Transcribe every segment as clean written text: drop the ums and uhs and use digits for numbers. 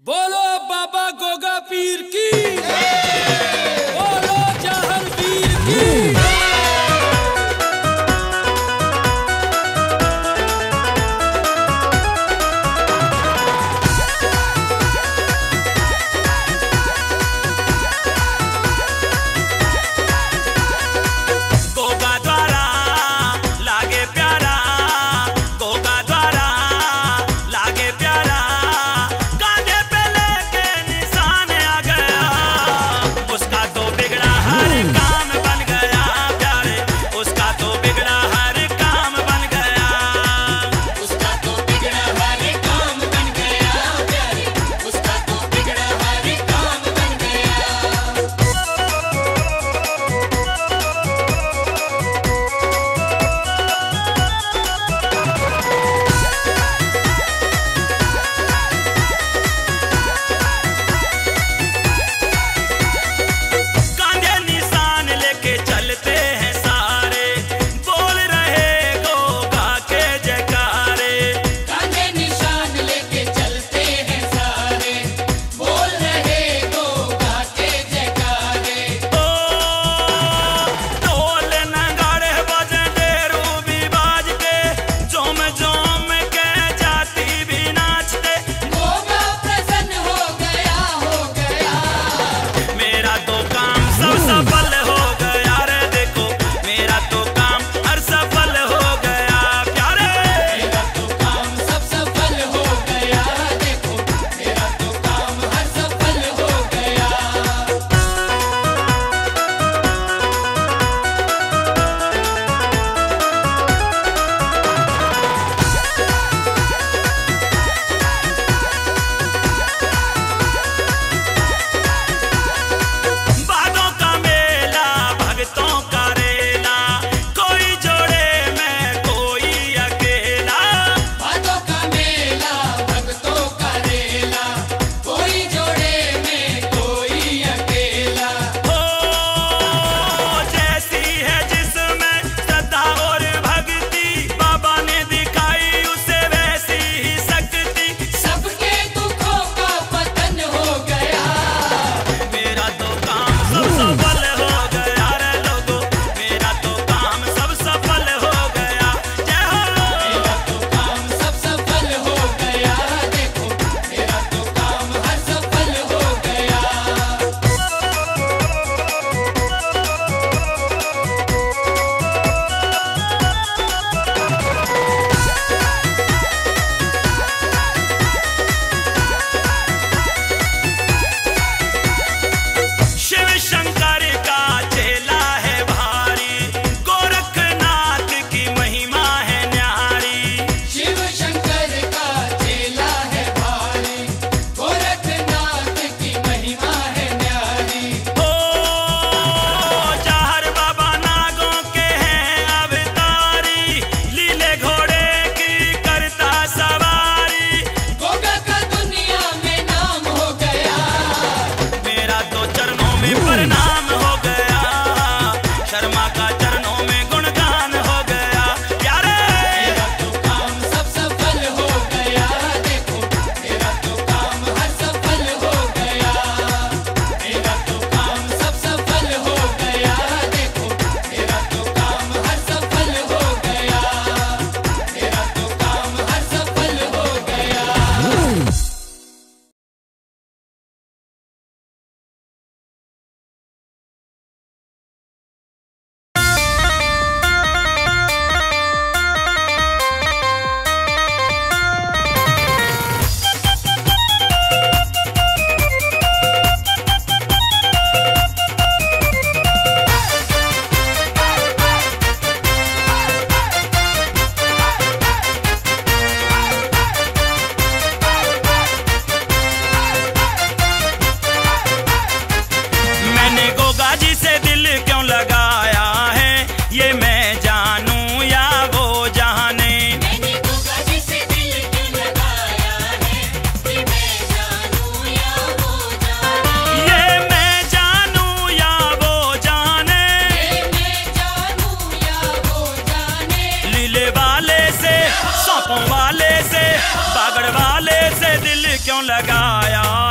बोलो बाबा गोगा पीर की, बोलो जहांगीर की। वाले से, पागड़ वाले से दिल क्यों लगाया।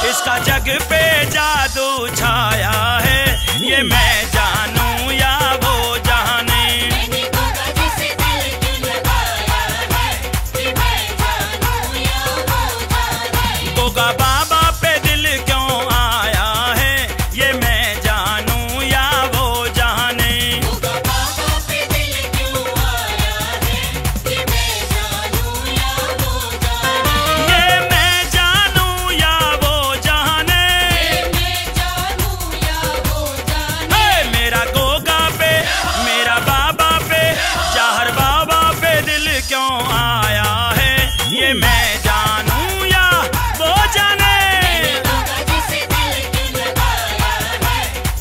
इसका जग पे जादू छाया है, ये मैं जानूं या वो जाने। मैंने गोगा जिसे दिल क्यों लगाया है, ये मैं जानूं या वो जाने। गोगा बाबा पे दिल क्यों आया है, ये मैं जानूं या वो जाने। गोगा बाबा पे दिल क्यों आया है, ये मैं जानूं या वो जाने। ये मैं जानूं या वो जाने। ये मैं जानूं या वो जाने। मेरा गोगा पे, मेरा बाबा पे, चाहर बाबा पे दिल क्यों आया है, ये मैं जानूं या वो जाने। मैंने गोगा जिसे दिल क्यों लगाया है,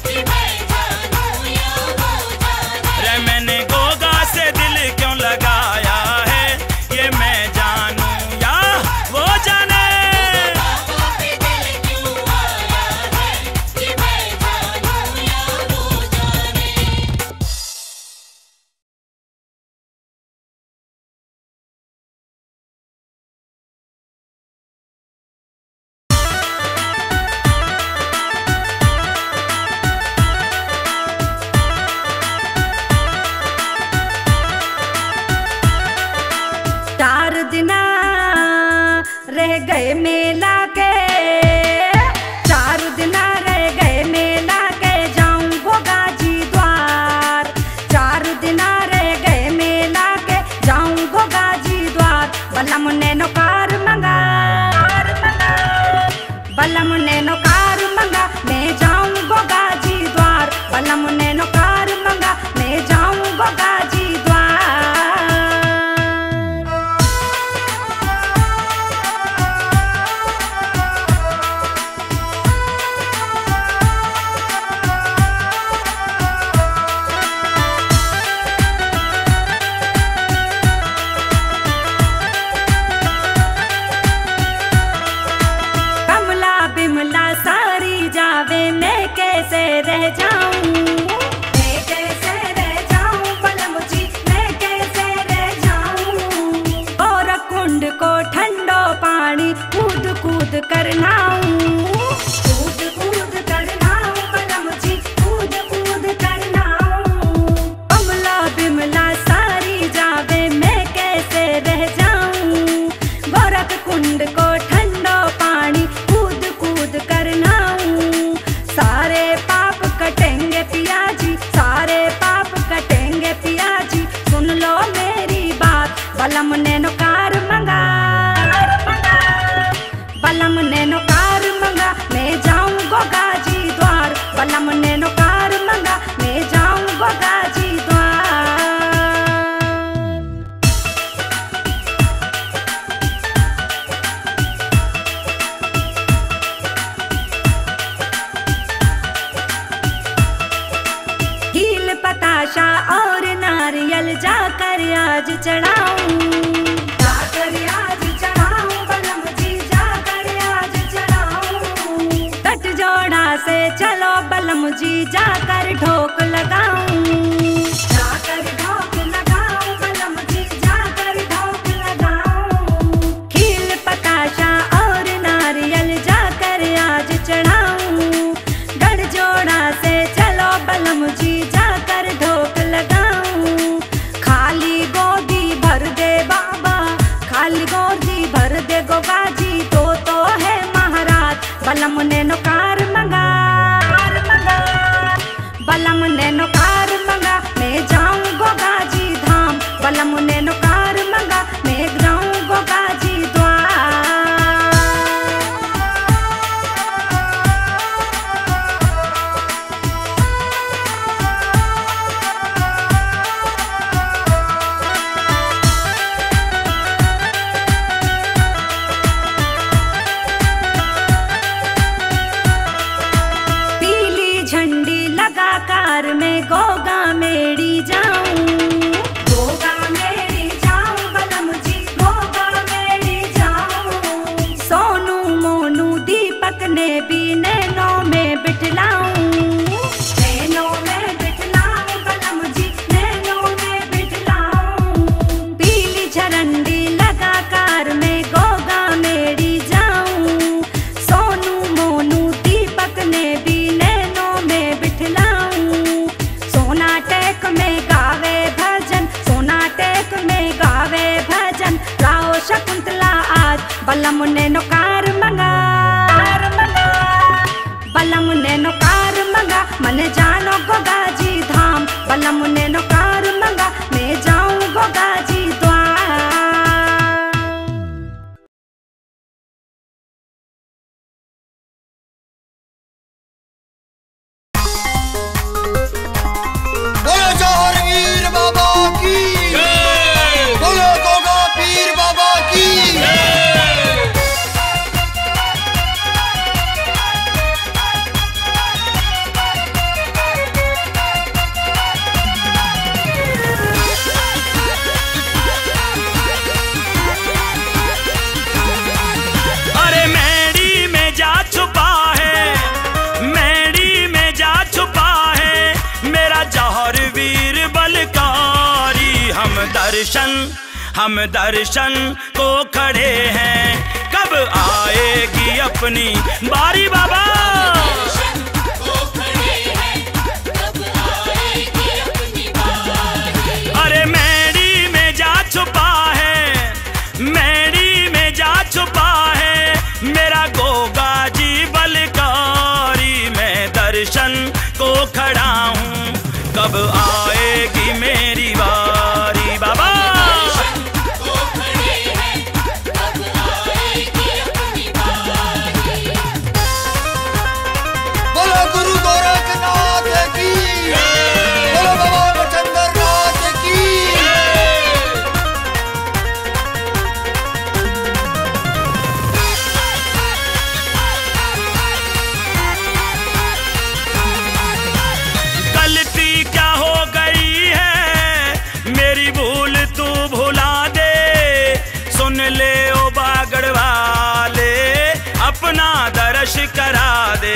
ये मैं जानूं या वो जाने। रे मैंने गोगा से दिल क्यों लगाया है, ये मैं जानूं या वो जाने। बाबा पे दिल क्यों आया है, ये मैं जानूं या वो जाने। चार दिना रह गए मेला के, चार दिना रह गए मेला के, जाऊं गोगा जी द्वार। चार दिना रह गए मेला के, जाऊं गोगा जी द्वार। बलम ने नौकार मंगा, बलम ने नौकार मंगा, मैं जाऊं गोगा जी द्वार। बलम ने नौकार मंगा, मैं जाऊं गोगा जी द्वार। कमला बिमला सारी जावे, मैं कैसे रह जाऊं, मैं कैसे रह जाऊं। बलम जी मैं कैसे रह जाऊं। और कुंड को ठंडो पानी कूद कूद कर नहाऊं, कूद कूद कर नहाऊं। बलम जी कूद कूद कर नहाऊं। कमला बिमला सारी जावे, मैं कैसे रह जाऊं। गोरख कुंड को ठंडो पानी कूद कूद कर नहाऊं। सारे पाप कटेंगे पिया जी, सारे पाप कटेंगे पिया जी। सुन लो मेरी बात, बलम ने नौकार मंगा, बलम ने नौकार मंगा, मैं जाऊं गोगा जी द्वार। बलम ने नौकार मंगा, मैं जाऊं गोगा जी द्वार। हील पताशा और नारियल जाकर आज चढ़ाऊं, जाकर आज चढ़ाऊं। बलम जी जाकर आज चढ़ाऊं। तट जोड़ा से चलो बलम जी, जाकर ढोक लगाऊं, जाकर ढोक लगाऊं। बलम जी जाकर ढोक लगाऊं। खील पताशा और नारियल जाकर आज चढ़ाऊं। गढ़ जोड़ा से चलो बलम जी, जाकर ढोक लगाऊं। खाली गोदी भर दे बाबा, खाली गोदी भर दे गोगा जी, तो है महाराज। बलम ने नौकार मंगा, बलम ने नौकार मंगा, मैं जाऊं गोगा जी धाम। बलम ने नौकार मंगा, मैं जाऊं गोगा जी द्वार। पीली झंडी लगा कार में गोगा मेड़ी जाऊं, गोगा मेड़ी जाऊं। बलम जी गोगा मेड़ी जाऊं। सोनू मोनू दीपक ने भी नैनों में बिठलाऊं, नैनों में बिठलाऊं। बलम जी नैनों में बिठलाऊं। पीली झंडी लगा कार में गोगा मेड़ी जाऊं। सोनू बलम ने कार मंगा, बलम ने कार मंगा, मन जानो गोगा जी धाम। बलम ने कार मंगा, मैं जाऊं गोगा जी द्वार। बोलो जौहर वीर बाबा की, बोलो गोगा पीर बाबा की। अरे मेरी में जा छुपा है, मेरी में जा छुपा है मेरा जौहर वीर बलकारी। हम दर्शन को खड़े हैं, कब आएगी अपनी बारी बाबा। अरे मेरी में जा छुपा है, मेरी में जा छुपा है मेरा गोगा जी बलकारी। मैं दर्शन को खड़ा हूँ, कब आएगी मेरी बारी बाबा। बोलो गुरु गोरखनाथ की, बोलो बाबा मचंद्रनाथ की। गलती क्या हो गई है मेरी भूल तू भुला दे। सुन ले ओ बागड़ वाले, अपना दर्श करा दे।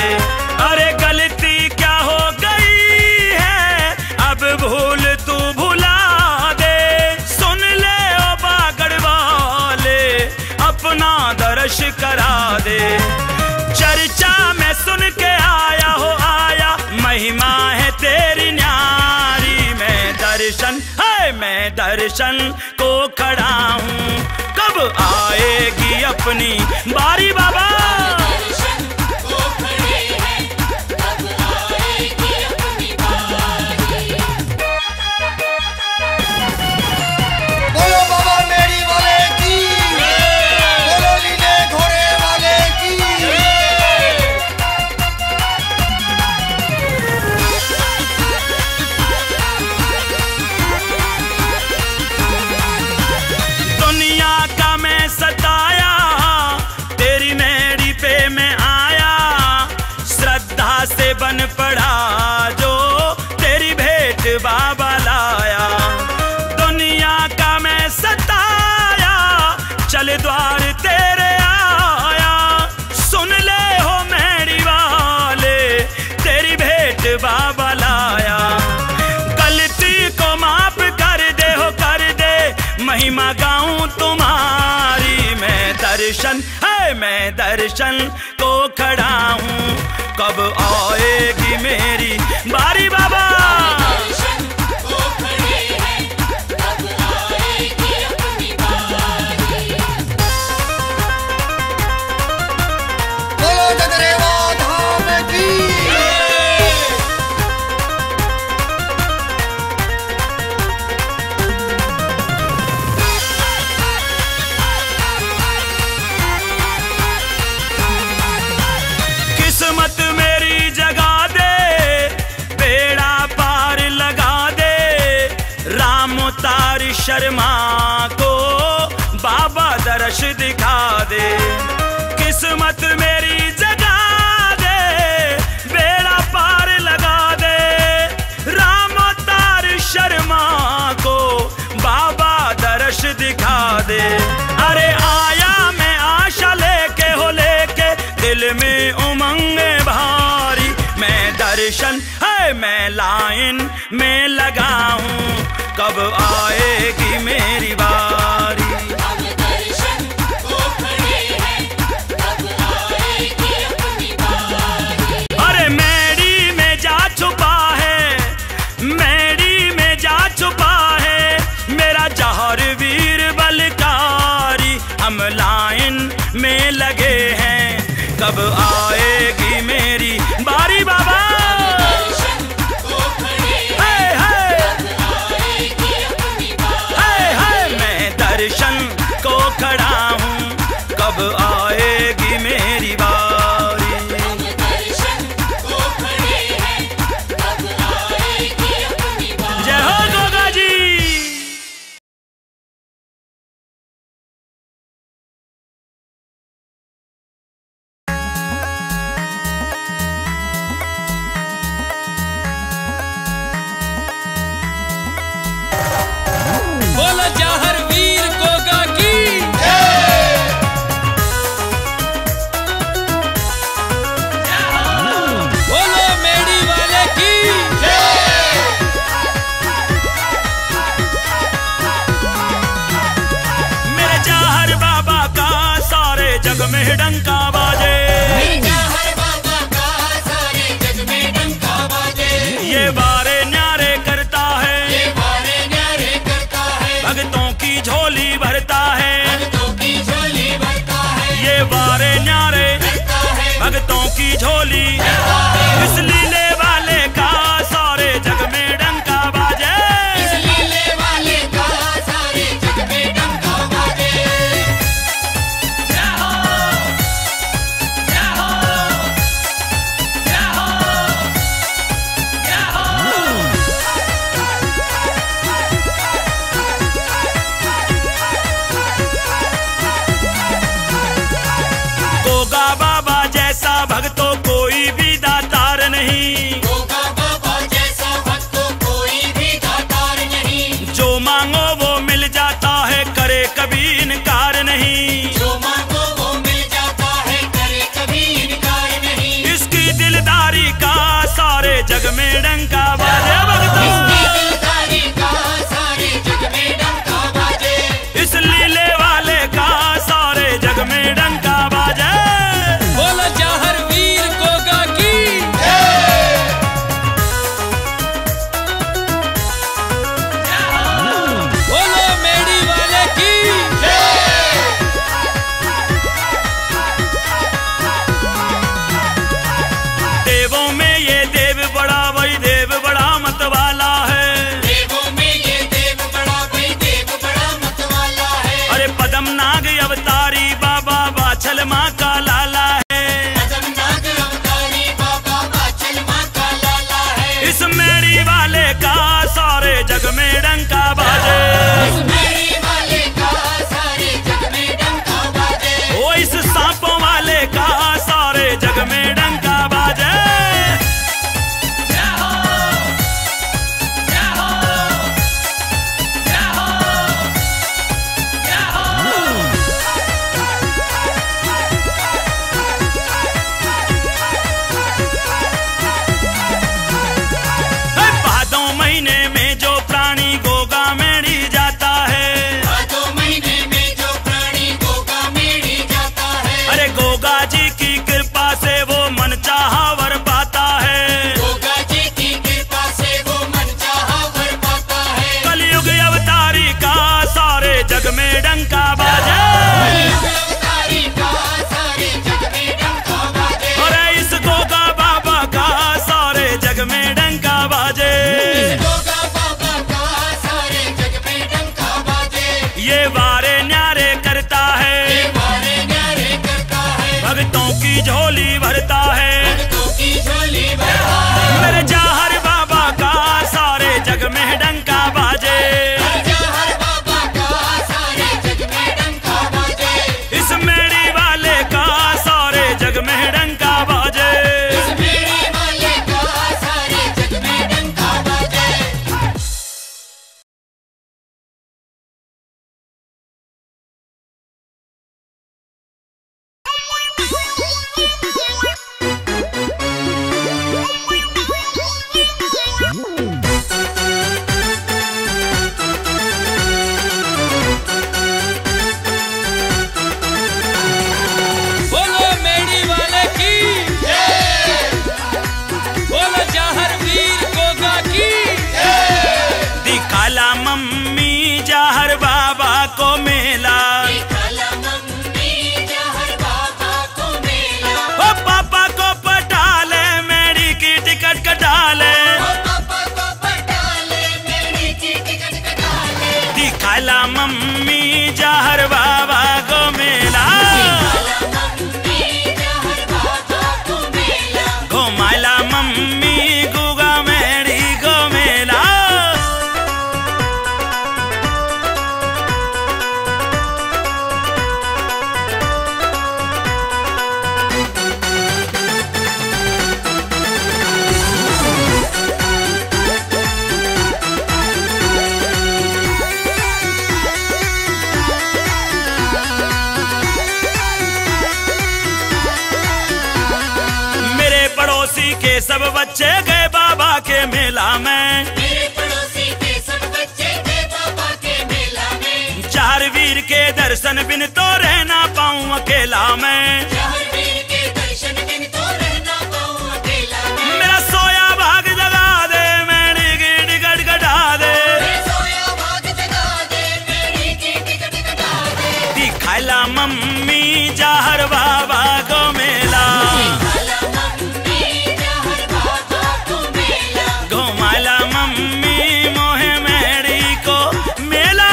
अरे गलती क्या हो गई है, अब भूल तू भुला दे। सुन ले ओ बागड़ वाले, अपना दर्श करा दे। चर्चा में सुन के आया हो आया, महिमा है तेरी न्यारी। मैं दर्शन को खड़ा हूँ, कब आएगी अपनी बारी बाबा। बोलो बाबा मेरी वाले की, बोलो लीले घोड़े वाले की। दुनिया का मैं सताया, तेरी मेरी पे मैं आया। श्रद्धा से बन पड़ा जो तेरी भेंट बाबा लाया। दुनिया का मैं सताया, चल द्वार तेरे आया। सुन ले हो मेरी वाले, तेरी भेंट बाबा लाया। गलती को माफ कर दे हो कर दे, महिमा गाऊं तुम्हारी। मैं दर्शन को खड़ा हूँ, कब आएगी मेरी बारी बाबा। बोलो जगरेवा धाम की। किस्मत मेरी जगा दे, बेड़ा पार लगा दे। राम तार शर्मा को बाबा दर्श दिखा दे। किस्मत मेरी जगा दे, बेड़ा पार लगा दे। राम तार शर्मा को बाबा दर्श दिखा दे। अरे आया मैं आशा लेके हो लेके, दिल में उमंग भारी। मैं लाइन में लगा हूँ, कब आएगी मेरी बारी। अरे मेरी में जा छुपा है, मेरी में जा छुपा है मेरा जौहर वीर बलकारी। हम लाइन कब आएगी मेरी बारी बाबा। हाय हाय हाय हाय मैं दर्शन को खड़ा हूँ, कब आएगी मेरी बारी। जय हो गोगा जी। बोलो जहर वीर गोगा की। बोलो मेड़ी वाले की। मेरे जहर बाबा का सारे जग में डंका बाजे। ये बारे न्यारे करता है, भक्तों की झोली भरता है। ये बारे न्यारे भक्तों की झोली, इस लीले वाले का सारे जग में डंका बाजे। गोगा बाबा जैसा भक्तों कोई भी दातार नहीं, जो मांगो वो मिल जाता है, करे कभी इनकार नहीं। इसकी दिलदारी का सारे जग में डंका बाजे भक्तों। इस लीले वाले का सारे जग में डंका बाजे। बोलो जहर वीर गोगा की। बोलो मेड़ी वाले की। देवों में ये देव बड़ा, वही देव बड़ा मत वाला है। अरे पदम नाग अवतारी बाबा बाछल माँ का लाला है। इस मेरी वाले का सारे जग में डंका बाजे। ओ इस सांपों वाले का सारे जग में डंका बाजे। भादों महीने में जो प्राणी गोगा मेड़ी जाता है, अरे गोगा जी की कृपा से वो मन चाहा वर पाता है। कलयुग अवतारी का सारे जग में डंका बाजे। अरे इस गोगा बाबा का सारे जग में डंका बाजे। ये वारे न्यारे करता है, भक्तों की झोली भरता है। मेरे जहर बाबा का सारे जग में डंका बाजे। इस मेड़ी वाले का सारे जग में डंका बाजे। पड़ोसी के सब बच्चे गए बाबा के मेला में। मेरे पड़ोसी के सब बच्चे गए बाबा के मेला में। चार वीर के दर्शन बिन तो रह ना पाऊं अकेला मैं। चार वीर के दर्शन बिन तो रह ना पाऊं अकेला मैं। मेरा सोया भाग जगा दे, मेरी की टिकट कटा दे। मेरा सोया भाग जगा दे, मेरी की टिकट कटा दे। दिखाला मम्मी जहर बाबा को मेला। दिखाला मम्मी जहर बाबा को मेला। घुमाला मम्मी मोहे मेरी को मेला।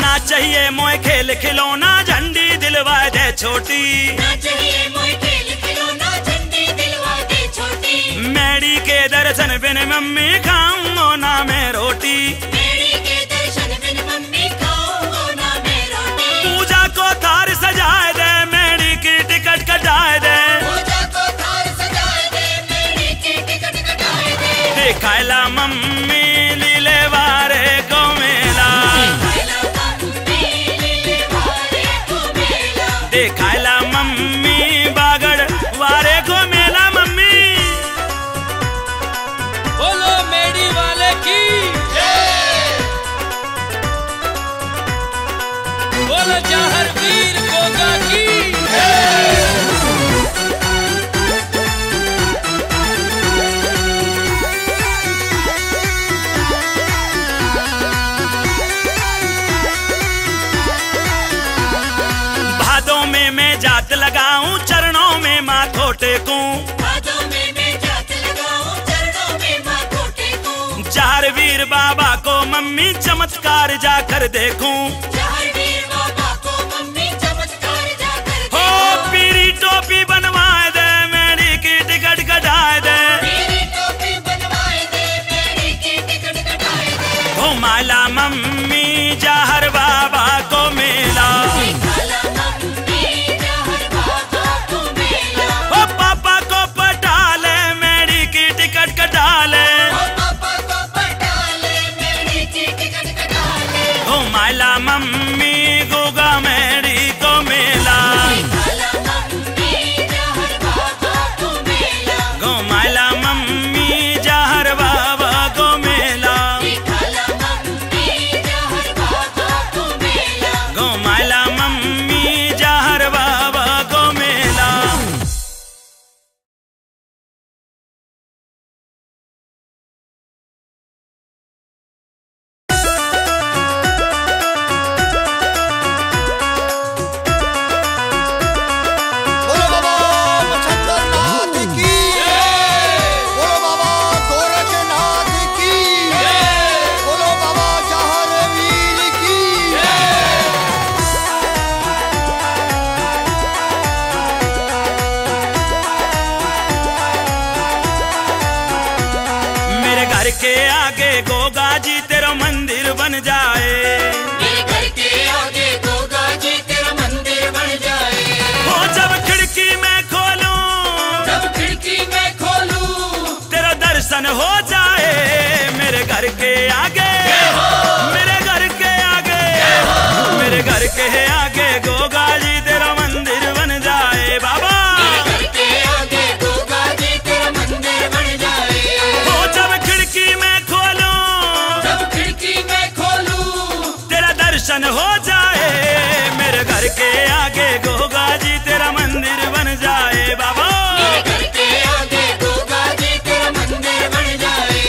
ना चाहिए मोए खेल खिलौना, झंडी दिलवा दे छोटी। ना चाहिए मोए खेल खिलौना, झंडी दिलवा दे छोटी। मैडी के दर्शन बिन मम्मी खाऊं ना मैं रोटी। मेरी के दर्शन बिन मम्मी खाऊं ना मैं रोटी। पूजा को थार सजाए दे, मैडी की टिकट कटाए दे। पूजा को थार सजाए दे, मेरी की टिकट कटाए दे। दिखाला मम्मी लीले वारे को मेला। दिखाला मम्मी लीले वारे को मेला। दिखाला मम्मी बागड़ वारे को मेला। मम्मी बोलो मेडी वाले की, बोलो जहर वीर गोगा की। भादों में मैं जात लगाऊं, चरणों में माथो टेकूं। बादों में मैं जात लगाऊं, चरणों में माथो टेकूं। चार वीर बाबा को मम्मी चमत्कार जाकर देखूं। चार वीर बाबा को मम्मी चमत्कार जाकर हो देखो। पीरी टोपी बनवाए दे, मेरी की टिकट कटाए दे। मेरी टोपी बनवाए दे, मेरी की टिकट कटाए दे। घुमाला मम्मी जहर बाबा को मेला। दिखाला मम्मी जहर बाबा को मेला। ओ पापा को पटा ले, मेरी की टिकट कटा ले। ओ पापा को पटा ले, मेरी की टिकट कटा ले। घुमाला मम्मी गोगा मेरी को मेला। दिखाला मम्मी जहर बाबा को मेला। घुमाला मम्मी जहर बाबा को मेला। दिखाला मम्मी जहर बाबा को मेला। घुमाला मम्मी जहर बाबा को मेला। बोलो बाबा मच्छरनाथ की, बोलो बाबा गोरखनाथ की, बोलो बाबा जहर वीर की। मेरे घर के आगे गोगा जी तेरा मंदिर बन जाए। मेरे घर के आगे गोगा जी तेरा मंदिर बन जाए। हो जब खिड़की मैं खोलूं, जब खिड़की मैं खोलूं, तेरा दर्शन हो जाए। मेरे घर के आगे, मेरे घर के आगे, मेरे घर के आगे गोगा जी तेरा मंदिर बन जाए। बाबा मेरे घर के आगे गोगा जी तेरा मंदिर बन जाए। हो जब खिड़की मैं खोलूं, जब खिड़की मैं खोलूं, तेरा दर्शन हो जाए। मेरे घर के आगे गोगा जी तेरा मंदिर बन जाए। बाबा मेरे घर के आगे गोगा जी तेरा मंदिर बन जाए।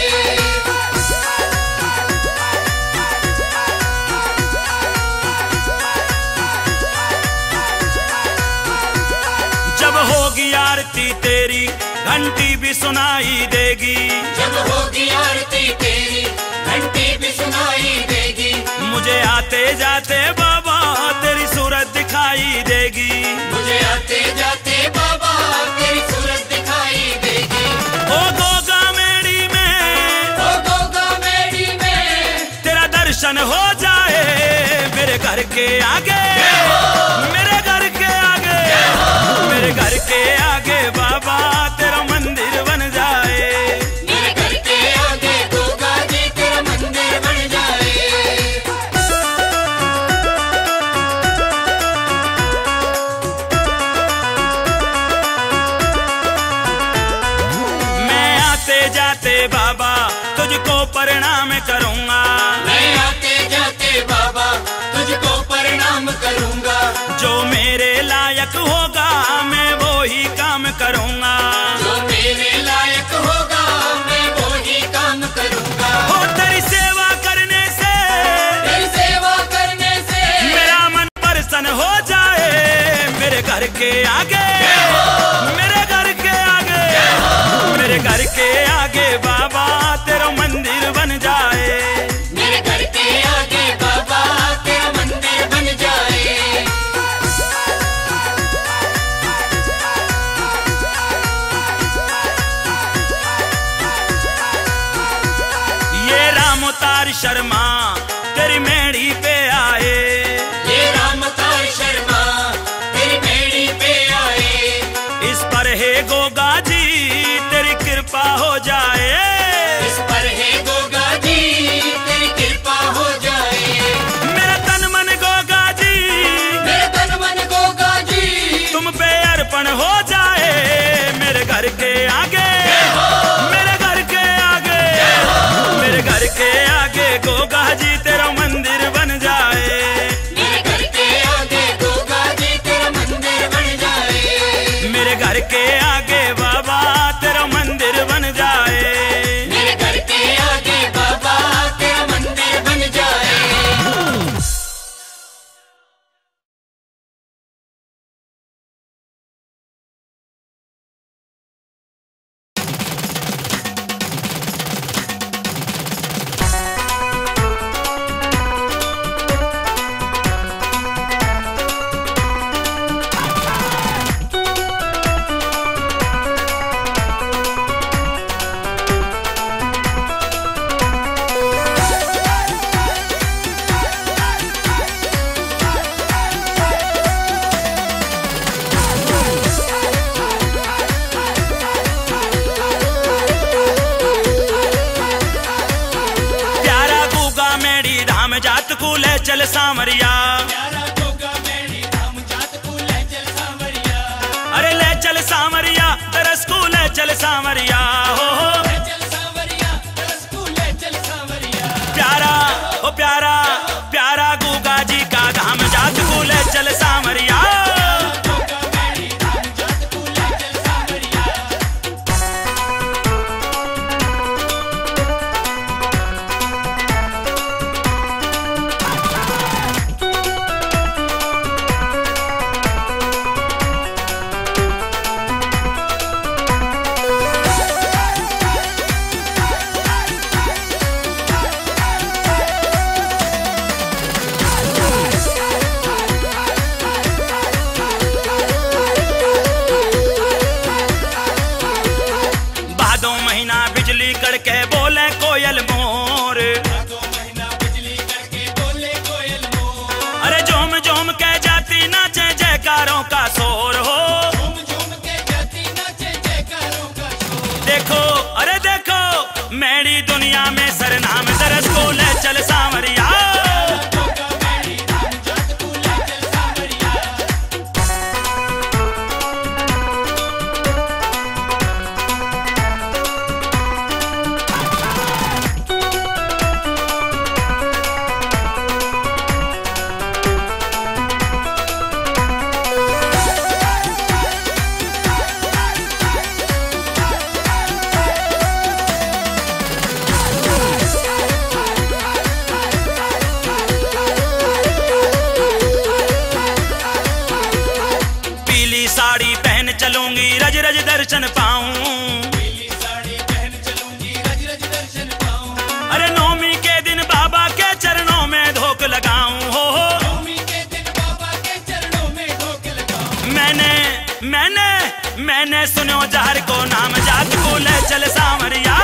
जब होगी आरती तेरी घंटी भी सुनाई देगी। जब होगी आरती तेरी घंटी भी सुनाई देगी। मुझे आते जाते बाबा तेरी सूरत दिखाई देगी। मुझे आते जाते बाबा तेरी सूरत दिखाई देगी। ओ गोगा मेरी में, ओ गोगा मेरी में, तेरा दर्शन हो जाए। मेरे घर के आगे, मेरे घर के आगे, मेरे घर के आगे बाबा जाते बाबा तुझको प्रणाम करूंगा। मैं आते जाते बाबा तुझको प्रणाम करूंगा। जो मेरे लायक होगा मैं वो ही काम करूंगा। जो मेरे लायक होगा मैं वो ही काम करूंगा। हो तेरी सेवा करने से, तेरी सेवा करने से मेरा मन प्रसन्न हो जाए। मेरे घर के आगे, मेरे घर के आगे, मेरे घर के आगे बाबा तेरा मंदिर बन जाए। मेरे घर के आगे बाबा तेरा मंदिर बन जाए। ये राम अवतार शर्मा तेरी मेड़ी पे आए। ये राम अवतार शर्मा तेरी मेड़ी पे आए। इस पर है गोगा जी तेरी कृपा हो जाए। इस पर है गोगा जी तेरी कृपा हो जाए। मेरा तन मन गोगा जी, मेरे तन मन गोगा जी तुम पे अर्पण हो जाए। मेरे घर के आगे, मेरे घर के आगे, मेरे घर के आगे गोगा जी तेरा मंदिर बन जाए। मेरे घर के आगे गोगा जी तेरा मंदिर बन जाए। मेरे घर के आगे बाबा तेरा मंदिर बन जाए। मेरे घर के आगे बाबा तेरा मंदिर बन जाए। प्यारा गुगा मेरी धाम जात को ले चल सामरिया। अरे ले चल सामरिया तरस को ले चल सामरिया। हो प्यारा, ओ प्यारा, प्यारा गुगा जी का धाम जात को ले चल सामरिया। भादों महीना बिजली कड़के बोले कोयल मोर। अरे झूम झूम के जाती नाचे जयकारों का शोर हो। देखो, अरे देखो मेरी दुनिया में सरनाम दरस को ले चल सामरिया। पीली साड़ी पहन चलूंगी रज रज दर्शन पाऊं। अरे नौमी के दिन बाबा के चरणों में धोख लगाऊं। हो मैंने सुनो जहर को नाम जात को ले चल सामरिया।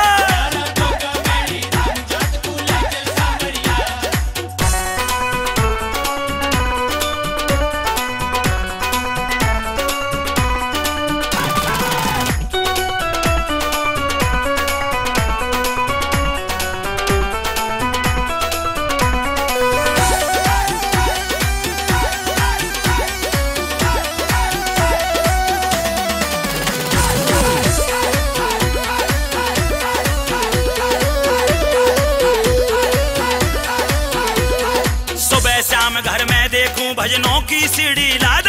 भजनों की सीढ़ी ला